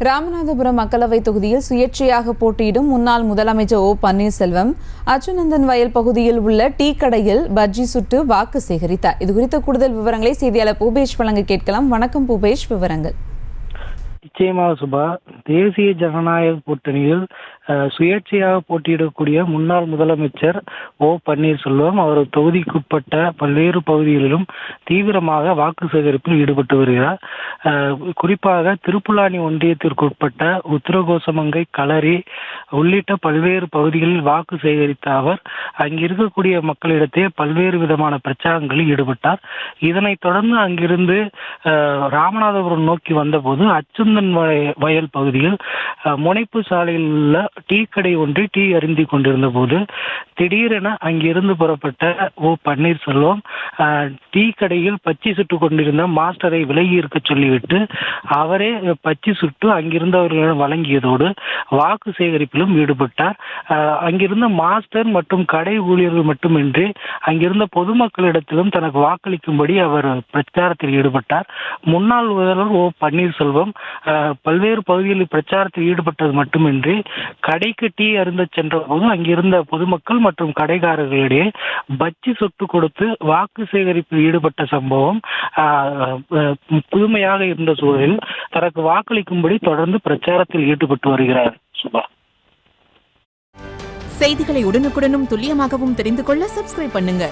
ராமநாதபுரம் மக்களவை தொகுதியில் சுயேட்சையாக போட்டியிடும் முன்னாள் முதலமைச்சர் ஓ பன்னீர்செல்வம் அச்சுநந்தன் வயல் பகுதியில் உள்ள டீ கடையில் பஜ்ஜி சுட்டு வாக்கு சேகரித்தார். இதுகுறித்த கூடுதல் விவரங்களை செய்தியாளர் பூபேஷ் வழங்க கேட்கலாம். வணக்கம் பூபேஷ், விவரங்கள். நிச்சயமாக சுபா, தேசிய ஜனநாயக கூட்டணியில் சுயேட்சையாக போட்டியிடக்கூடிய முன்னாள் முதலமைச்சர் ஓ பன்னீர்செல்வம் அவர் தொகுதிக்குட்பட்ட பல்வேறு பகுதிகளிலும் தீவிரமாக வாக்கு சேகரிப்பில் ஈடுபட்டு வருகிறார். குறிப்பாக திருப்புலானி ஒன்றியத்திற்குட்பட்ட உத்தரகோசமங்கை, களரி உள்ளிட்ட பல்வேறு பகுதிகளில் வாக்கு சேகரித்த அவர் அங்கிருக்கக்கூடிய மக்களிடத்தே பல்வேறு விதமான பிரச்சாரங்களில் ஈடுபட்டார். இதனைத் தொடர்ந்து அங்கிருந்து ராமநாதபுரம் நோக்கி வந்தபோது அச்சுந்தன் வயல் பகுதியில் முனைப்பு சாலையில் உள்ள டீ கடை ஒன்றில் டீ அருந்தி கொண்டிருந்த போது திடீரென அங்கிருந்து புறப்பட்ட ஓ பன்னீர்செல்வம் டீ கடையில் பச்சி சுட்டு கொண்டிருந்த மாஸ்டரை விலகி இருக்க சொல்லிவிட்டு அவரே பச்சி சுட்டு அங்கிருந்தவர்களிடம் வழங்கியதோடு வாக்கு சேகரிப்பிலும் ஈடுபட்டார். அங்கிருந்த மாஸ்டர் மற்றும் கடை ஊழியர்கள் மட்டுமின்றி அங்கிருந்த பொதுமக்களிடத்திலும் தனக்கு வாக்களிக்கும்படி அவர் பிரச்சாரத்தில் ஈடுபட்டார். முன்னாள் முதல்வர் ஓ பன்னீர்செல்வம் பல்வேறு பகுதிகளில் பிரச்சாரத்தில் ஈடுபட்டது மட்டுமின்றி கடைக்கு டீ அருந்த சென்ற போது அங்கிருந்த பொதுமக்கள் மற்றும் கடைக்காரர்களிடையே பஜ்ஜி சொட்டு கொடுத்து வாக்கு சேகரிப்பில் ஈடுபட்ட சம்பவம் புதுமையாக இருந்த சூழலில் தனக்கு வாக்களிக்கும்படி தொடர்ந்து பிரச்சாரத்தில் ஈடுபட்டு வருகிறார். சுபா, செய்திகளை உடனுக்குடனும் துல்லியமாகவும் தெரிந்து கொள்ள சப்ஸ்கிரைப் பண்ணுங்க.